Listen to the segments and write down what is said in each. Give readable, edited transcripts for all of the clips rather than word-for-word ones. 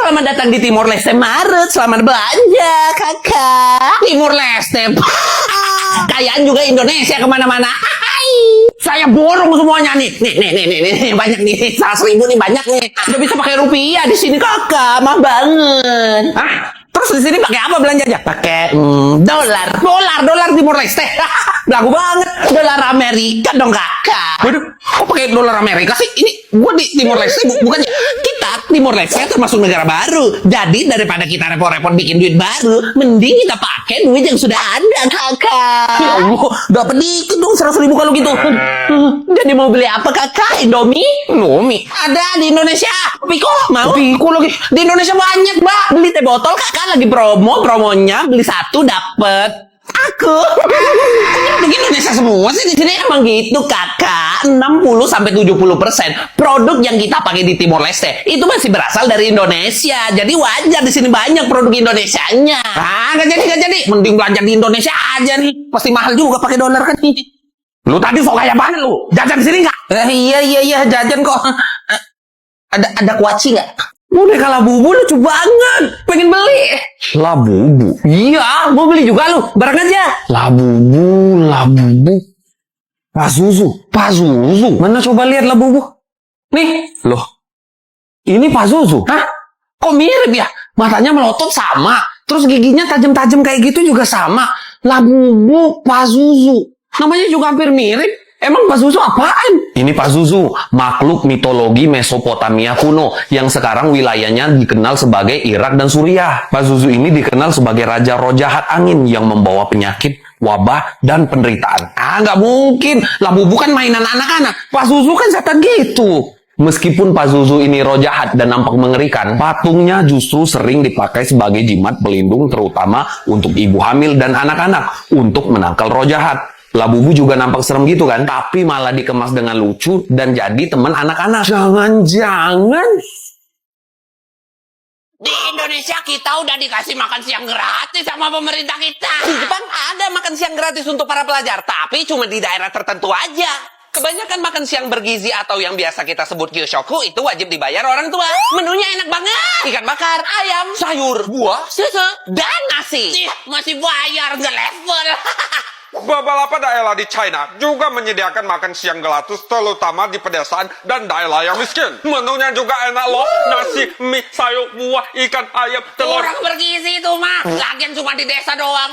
Selamat datang di Timor Leste Maret. Selamat belanja, kakak. Timor Leste. Kayaan juga Indonesia kemana-mana. Saya borong semuanya nih. Nih, banyak nih. 100.000 nih, banyak nih. Udah bisa pakai rupiah di sini, kakak. Mah banget. Terus di sini pakai apa belanjanya? Pakai dolar Timor Leste. Lagu banget. Dolar Amerika dong, kakak. Waduh, kok pakai dolar Amerika sih? Ini gua di Timor Leste bukannya. Kita Timor Leste termasuk negara baru. Jadi daripada kita repot-repot bikin duit baru, mending kita pakai duit yang sudah ada, kakak. Ya Allah, dapat dikit dong 100.000 kalau gitu. Jadi mau beli apa, kakak? Indomie? Ada di Indonesia. Piko? Mau? Piko lagi. Di Indonesia banyak, Mbak. Beli teh botol, kakak lagi promonya beli satu dapet aku. Untuk Indonesia semua sih di sini emang gitu, kakak. 60-70% produk yang kita pakai di Timor Leste itu masih berasal dari Indonesia. Jadi wajar di sini banyak produk Indonesianya. Nggak jadi. Mending belanja di Indonesia aja nih. Pasti mahal juga pakai dolar kan. Lu tadi sok kayak banget lu. Jajan di sini nggak? Iya, jajan kok. Ada kuaci nggak? Boneka Labubu lucu banget. Pengen beli. Labubu? Iya, mau beli juga lu. Bareng aja. Labubu. Pazuzu. Mana coba lihat Labubu. Nih. Loh, ini Pazuzu? Hah? Kok mirip ya? Matanya melotot sama. Terus giginya tajam-tajam kayak gitu juga sama. Labubu, Pazuzu. Namanya juga hampir mirip. Emang Pazuzu apaan? Ini Pazuzu, makhluk mitologi Mesopotamia kuno yang sekarang wilayahnya dikenal sebagai Irak dan Suriah. Pazuzu ini dikenal sebagai raja roh jahat angin yang membawa penyakit, wabah, dan penderitaan. Nggak mungkin. Labubu kan mainan anak-anak. Pazuzu kan setan gitu. Meskipun Pazuzu ini roh jahat dan nampak mengerikan, patungnya justru sering dipakai sebagai jimat pelindung terutama untuk ibu hamil dan anak-anak untuk menangkal roh jahat. Labubu juga nampak serem gitu kan, tapi malah dikemas dengan lucu dan jadi teman anak-anak. Jangan-jangan di Indonesia kita udah dikasih makan siang gratis sama pemerintah kita. Di Jepang ada makan siang gratis untuk para pelajar, tapi cuma di daerah tertentu aja. Kebanyakan makan siang bergizi atau yang biasa kita sebut kyoshoku itu wajib dibayar orang tua. Menunya enak banget. Ikan bakar, ayam, sayur, buah, susu, dan nasi. Masih bayar, nggak level. Beberapa daerah di China juga menyediakan makan siang gratis terutama di pedesaan dan daerah yang miskin. Menunya juga enak loh, nasi, mie, sayur, buah, ikan, ayam, telur. Kurang bergizi itu mah. Lagian cuma di desa doang.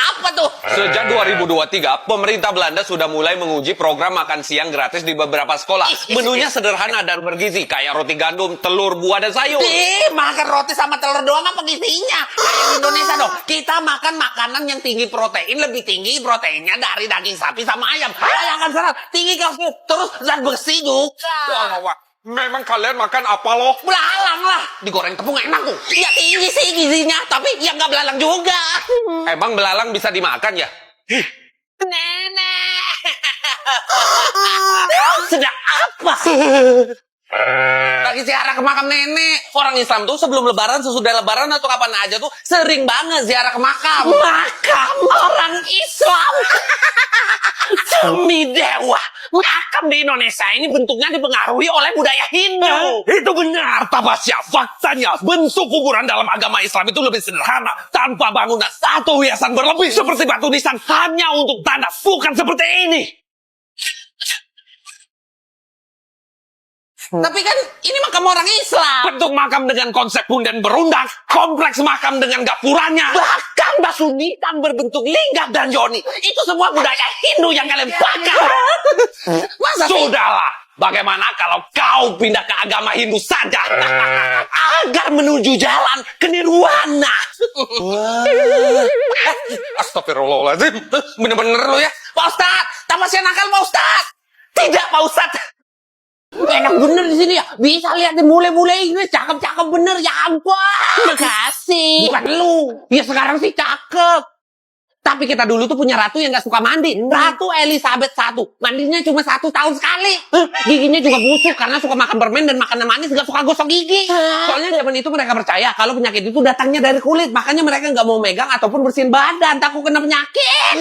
Apa tuh? Sejak 2023, pemerintah Belanda sudah mulai menguji program makan siang gratis di beberapa sekolah. Menunya sederhana dan bergizi, kayak roti gandum, telur, buah, dan sayur. Makan roti sama telur doang apa gizinya? Kayak di Indonesia dong. Kita makan makanan yang tinggi protein, lebih tinggi proteinnya dari daging sapi sama ayam. Bayangkan serat, tinggi kalsium, terus zat besi juga. Wah, memang kalian makan apa loh? Belalang lah, digoreng tepung enak tuh. Ya tinggi sih gizinya, tapi ya nggak belalang juga. Emang belalang bisa dimakan ya? Nenek. Sedang apa? Lagi ziarah ke makam nenek. Orang Islam tuh sebelum lebaran, sesudah lebaran atau kapan aja tuh sering banget ziarah ke makam. Makam orang Islam. Demi dewa, makam di Indonesia ini bentuknya dipengaruhi oleh budaya Hindu. Itu benar, Tabasya. Faktanya, bentuk kuburan dalam agama Islam itu lebih sederhana. Tanpa bangunan satu hiasan berlebih seperti batu nisan. Hanya untuk tanda, bukan seperti ini. Tapi kan ini makam orang Islam. Bentuk makam dengan konsep punden berundang. Kompleks makam dengan gapuranya. Bahkan batu nisan berbentuk lingam dan yoni. Itu semua budaya Hindu yang kalian bakar. Masa sih? Sudahlah. Bagaimana kalau kau pindah ke agama Hindu saja? Agar menuju jalan ke nirwana. Astagfirullahaladzim. Bener-bener lu ya. Pak Ustadz, tamasya nakal Pak Ustadz. Tidak Pak Ustadz. Enak bener di sini ya. Bisa lihat di bule-bule ini cakep-cakep bener ya ampun. Makasih. Bukan lu. Ya sekarang sih cakep. Tapi kita dulu tuh punya ratu yang gak suka mandi. Ratu Elizabeth I. Mandinya cuma 1 tahun sekali. Giginya juga busuk karena suka makan permen dan makanan manis, gak suka gosok gigi. Soalnya zaman itu mereka percaya kalau penyakit itu datangnya dari kulit. Makanya mereka gak mau megang ataupun bersihin badan, takut kena penyakit.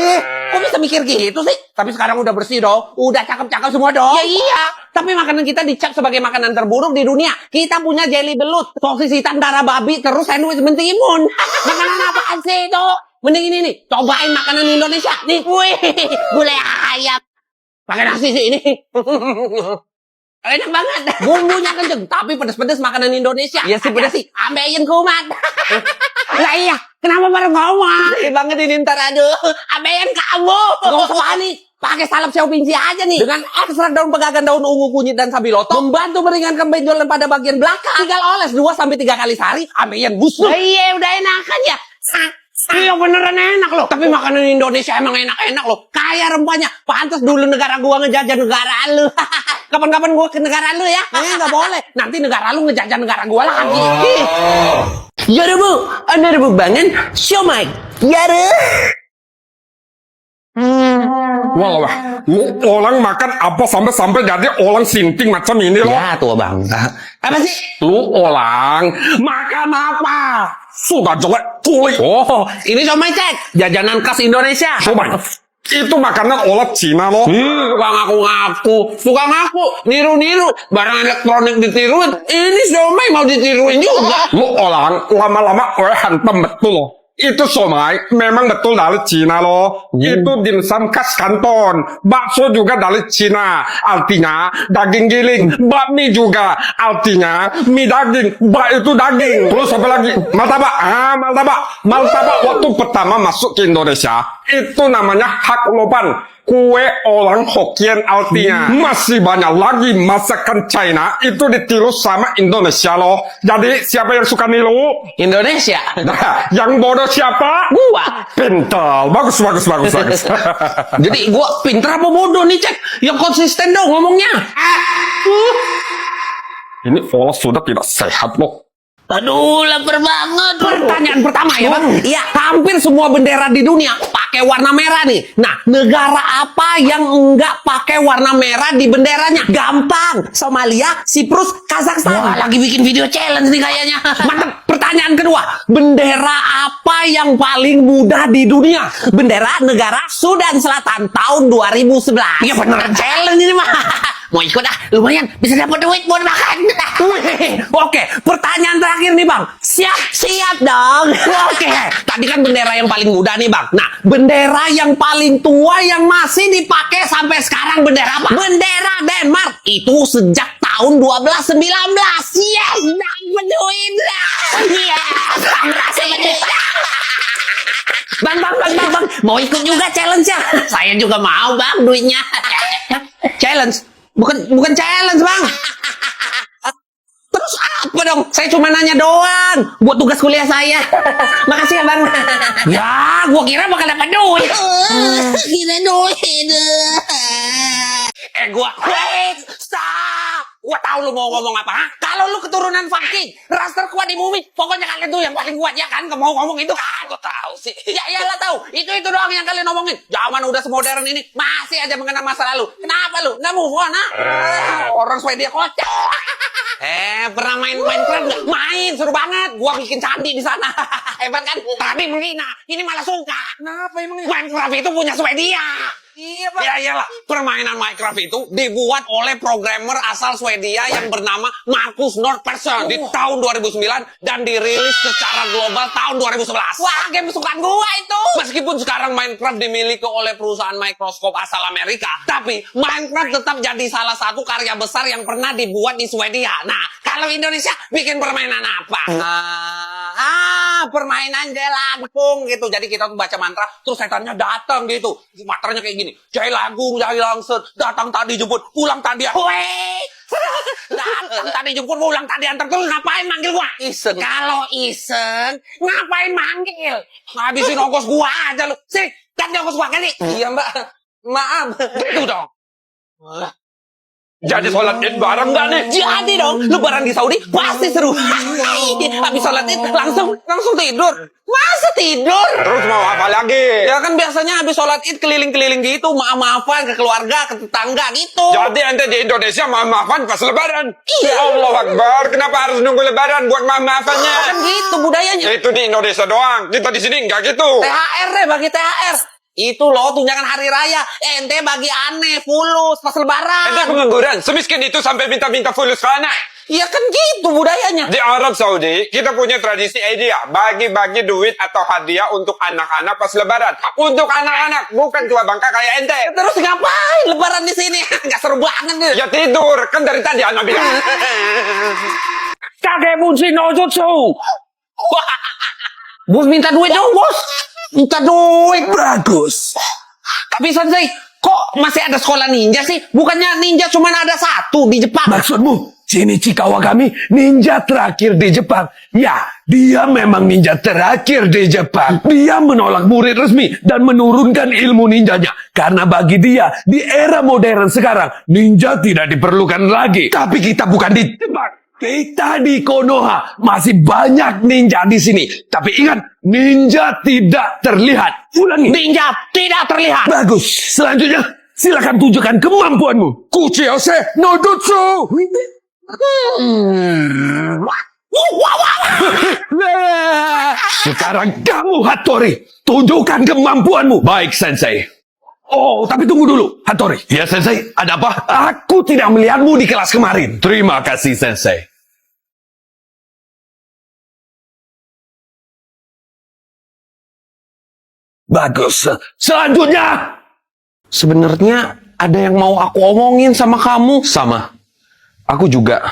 Kok bisa mikir gitu sih? Tapi sekarang udah bersih dong. Udah cakep-cakep semua dong. Ya iya. Tapi makanan kita dicap sebagai makanan terburuk di dunia. Kita punya jelly belut, sosis hitam darah babi, terus sandwich mentimun. Makanan apaan sih itu? Mending ini nih, cobain makanan Indonesia. Nih, wih, gulai ayam. Pakai nasi sih ini. Enak banget. Bumbunya kenceng, tapi pedes-pedes makanan Indonesia. Iya sih pedes sih. Ambeien kumat. Lah iya, kenapa baru ngomong? Banget ini ntar aduh. Ambeien kamu. Gak usah panik. Pakai salep Xiaopingxi aja nih. Dengan ekstrak daun pegagan, daun ungu, kunyit, dan sabiloto. Membantu meringankan benjolan pada bagian belakang. Tinggal oles 2-3 kali sehari. Ambeien busuk. Iya, udah enakan ya. Iya beneran enak loh. Tapi makanan Indonesia emang enak-enak loh. Kaya rempahnya. Pantas dulu negara gua ngejajah negara lu. Kapan-kapan gua ke negara lu ya. Nggak boleh. Nanti negara lu ngejajah negara gua lagi. Yaudah bu, anda bu bangun. Siomay. Yaudah. Wah, lu orang makan apa sampai jadi orang sinting macam ini loh. Ya tua bang. Apa sih? Lu orang makan apa? Sudah jelek kulit. Oh, ini siomay cek. Jajanan khas Indonesia. Coba. Itu makanan oleh Cina loh. Suka ngaku-ngaku. Suka ngaku. Niru-niru. Barang elektronik ditiruin. Ini siomay mau ditiruin juga. Lu orang lama-lama hantam betul loh. Itu somai memang betul dari Cina loh. Itu dimsum khas Kanton. Bakso juga dari Cina. Artinya daging giling. Bakmi juga. Artinya mie daging. Bak itu daging. Terus apa lagi? Martabak. Martabak waktu pertama masuk ke Indonesia. Itu namanya hak lopan. Kue orang Hokkien artinya. Masih banyak lagi masakan China itu ditiru sama Indonesia loh. Jadi siapa yang suka niru? Indonesia. Nah, yang bodoh siapa? Gua. Pintar. Bagus. Jadi gua pinter apa bodoh nih cek? Yang konsisten dong ngomongnya. Ini pola sudah tidak sehat loh. Aduh, lapar banget. Pertanyaan pertama ya bang. Iya, hampir semua bendera di dunia pakai warna merah nih. Nah, negara apa yang enggak pakai warna merah di benderanya? Gampang. Somalia, Siprus, Kazakhstan. Wah, lagi bikin video challenge nih kayaknya. Mantap. Pertanyaan kedua. Bendera apa yang paling mudah di dunia? Bendera negara Sudan Selatan tahun 2011. Iya beneran challenge ini mah. Mau ikut ah, lumayan bisa dapat duit buat makan. Oke, pertanyaan terakhir nih bang. Siap dong. Oke, tadi kan bendera yang paling muda nih bang. Nah, bendera yang paling tua yang masih dipakai sampai sekarang bendera apa? Bendera Denmark. Itu sejak tahun 1219. Yes, dapat duit lah. Yes, Bang, mau ikut juga challenge ya? Saya juga mau bang duitnya. Challenge? Bukan challenge bang. Terus apa dong? Saya cuma nanya doang buat tugas kuliah saya. Makasih ya bang. Ya, gua kira bakal dapat duit. Kira duit. Wait, stop. Gua tahu lu mau ngomong apa. Ha? Kalau lu keturunan Viking, ras terkuat di bumi, pokoknya kalian tuh yang paling kuat ya kan? Gak mau ngomong itu. Gua tahu sih. Ya iyalah tahu. Itu doang yang kalian ngomongin. Zaman udah semodern ini masih aja mengenang masa lalu. Kenapa lu? Nggak move on, ha? Orang Swedia kocak. Pernah main Minecraft nggak? Main, seru banget. Gua bikin candi di sana. Hebat kan? Tapi menghina. Ini malah suka. Kenapa emangnya? Minecraft itu punya Swedia. Iya, Pak. Ya iyalah, permainan Minecraft itu dibuat oleh programmer asal Swedia yang bernama Marcus Nordpersson di tahun 2009 dan dirilis secara global tahun 2011. Wah, game kesukaan gua itu. Meskipun sekarang Minecraft dimiliki oleh perusahaan Microsoft asal Amerika, tapi Minecraft tetap jadi salah satu karya besar yang pernah dibuat di Swedia. Nah, kalau Indonesia bikin permainan apa? Permainan jelangkung gitu. Jadi kita tuh baca mantra, terus setannya datang gitu. Mantranya kayak gini. Jai Lagung, Jai Langset, datang tadi jemput, pulang tadi. Weh, datang tadi jemput, pulang tadi antar. Terus ngapain manggil gua? Iseng. Kalau iseng, ngapain manggil? Ngabisin ongkos gua aja lu. Sini, ganti ongkos gua kali. Iya mbak, maaf. Itu dong. Jadi sholat id bareng nggak nih? Jadi dong, lebaran di Saudi pasti seru. Habis sholat id langsung tidur. Masa tidur? Terus mau apa lagi? Ya kan biasanya habis sholat id keliling-keliling gitu, maaf-maafan ke keluarga, ke tetangga gitu. Jadi ente di Indonesia maaf-maafan pas lebaran? Iya. Allah Akbar, kenapa harus nunggu lebaran buat maaf-maafannya? Kan gitu budayanya. Itu di Indonesia doang, kita di sini nggak gitu. THR deh, bagi THR. Itu loh tunjangan hari raya. Ente bagi aneh, fulus pas lebaran. Ente pengangguran, semiskin itu sampai minta-minta fulus ke anak. Iya kan gitu budayanya. Di Arab Saudi, kita punya tradisi hadiah, bagi-bagi duit atau hadiah untuk anak-anak pas lebaran. Untuk anak-anak, bukan tua bangka kayak ente. Terus ngapain lebaran di sini? Gak seru banget nih. Ya tidur, kan dari tadi anak bilang. Kakek Bunsi no jutsu. Bos minta duit dong, bos. Minta duit. Bagus. Tapi Sensei, kok masih ada sekolah ninja sih? Bukannya ninja cuma ada satu di Jepang? Maksudmu, Shinichi Kawakami ninja terakhir di Jepang. Ya, dia memang ninja terakhir di Jepang. Dia menolak murid resmi dan menurunkan ilmu ninjanya. Karena bagi dia, di era modern sekarang, ninja tidak diperlukan lagi. Tapi kita bukan di Jepang. Kita di Konoha. Masih banyak ninja di sini. Tapi ingat, ninja tidak terlihat. Ulangi. Ninja tidak terlihat. Bagus. Selanjutnya, silakan tunjukkan kemampuanmu. Kuchiyose no Jutsu. Sekarang kamu Hattori, tunjukkan kemampuanmu. Baik, Sensei. Oh, tapi tunggu dulu, Hattori. Ya, Sensei, ada apa? Aku tidak melihatmu di kelas kemarin. Terima kasih, Sensei. Bagus. Selanjutnya. Sebenarnya ada yang mau aku omongin sama kamu. Sama. Aku juga.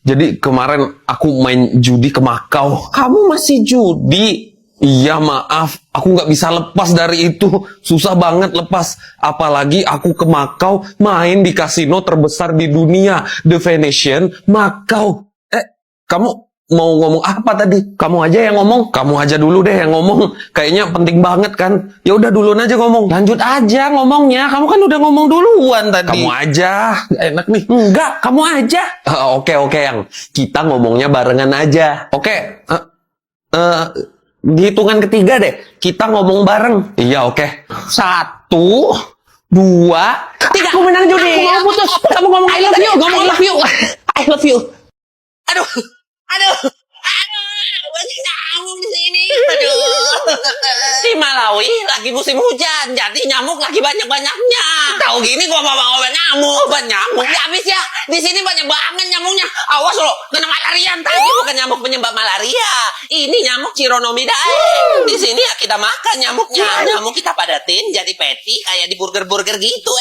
Jadi kemarin aku main judi ke Makau. Kamu masih judi? Iya maaf, aku nggak bisa lepas dari itu. Susah banget lepas. Apalagi aku ke Makau main di kasino terbesar di dunia. The Venetian Makau. Kamu mau ngomong apa tadi? Kamu aja yang ngomong. Kamu aja dulu deh yang ngomong. Kayaknya penting banget kan. Ya udah duluan aja ngomong. Lanjut aja ngomongnya. Kamu kan udah ngomong duluan tadi. Kamu aja. Enak nih. Enggak, kamu aja. Oke, yang kita ngomongnya barengan aja. Oke. Di hitungan ketiga deh. Kita ngomong bareng. Iya, oke. 1, 2, 3. Aku menang judi. Aku mau putus. Kamu ngomong I love you. Ngomong I love you. I love you. Aduh. Banyak nyamuk di sini. Aduh. Di Malawi lagi musim hujan, jadi nyamuk lagi banyak-banyaknya. Tahu gini gua mau bawa obat nyamuk. Ya habis ya. Di sini banyak banget nyamuknya. Awas lo, kena malaria tadi. Bukan nyamuk penyebab malaria. Ini nyamuk Chironomidae. Di sini ya kita makan nyamuknya. Nyamuk kita padatin jadi patty kayak di burger-burger gitu.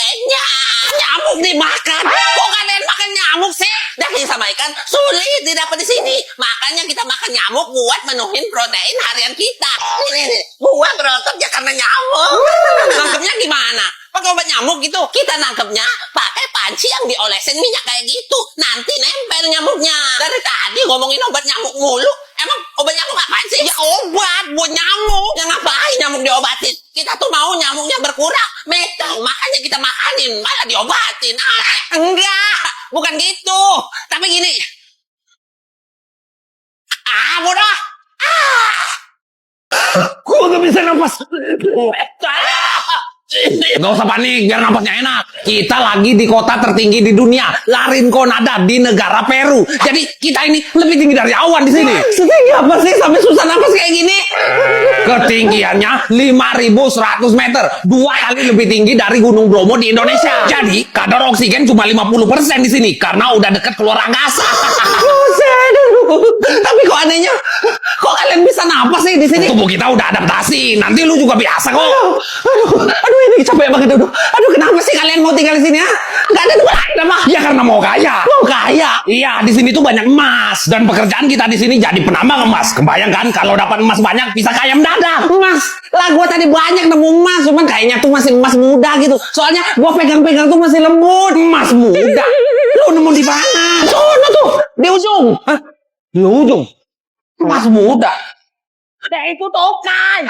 Nyamuk dimakan. Kok kalian makan nyamuk sih? Daging sama ikan sulit didapat di sini. Makanya kita makan nyamuk buat menuhin protein harian kita. Nih, gua berotot ya karena nyamuk. Nangkepnya gimana? Pakai obat nyamuk gitu. Kita nangkepnya pakai panci yang diolesin minyak kayak gitu. Nanti nempel nyamuknya. Dari tadi ngomongin obat nyamuk mulu. Emang obat nyamuk apaan sih? Ya obat buat nyamuk. Yang ngapain nyamuk diobatin? Kita tuh mau nyamuknya berkurang. Metong, makanya kita makanin. Malah diobatin. Enggak, bukan gitu. Tapi gini. Bodoh. Gua gak bisa nafas. Gak usah panik, biar napasnya enak. Kita lagi di kota tertinggi di dunia, Larinconada di negara Peru. Jadi kita ini lebih tinggi dari awan di sini. Setinggi apa sih sampai susah napas kayak gini? Ketinggiannya 5.100 meter, 2 kali lebih tinggi dari Gunung Bromo di Indonesia. Jadi kadar oksigen cuma 50% di sini karena udah deket keluar angkasa. Tapi kok anehnya, kok kalian bisa napas sih di sini? Tubuh kita udah adaptasi, nanti lu juga biasa kok. Aduh ini capek banget. Aduh kenapa sih kalian mau tinggal di sini ya? Gak ada tempat lain apa? Ya karena mau kaya. Mau kaya? Iya, di sini tuh banyak emas dan pekerjaan kita di sini jadi penambang emas. Kebayang kan kalau dapat emas banyak bisa kaya mendadak. Emas? Lah gua tadi banyak nemu emas, cuman kayaknya tuh masih emas muda gitu. Soalnya gua pegang-pegang tuh masih lembut. Emas muda? Lu nemu di mana? Sono tuh, di ujung. Hah? Di ujung? Emas muda? Nah itu tokai.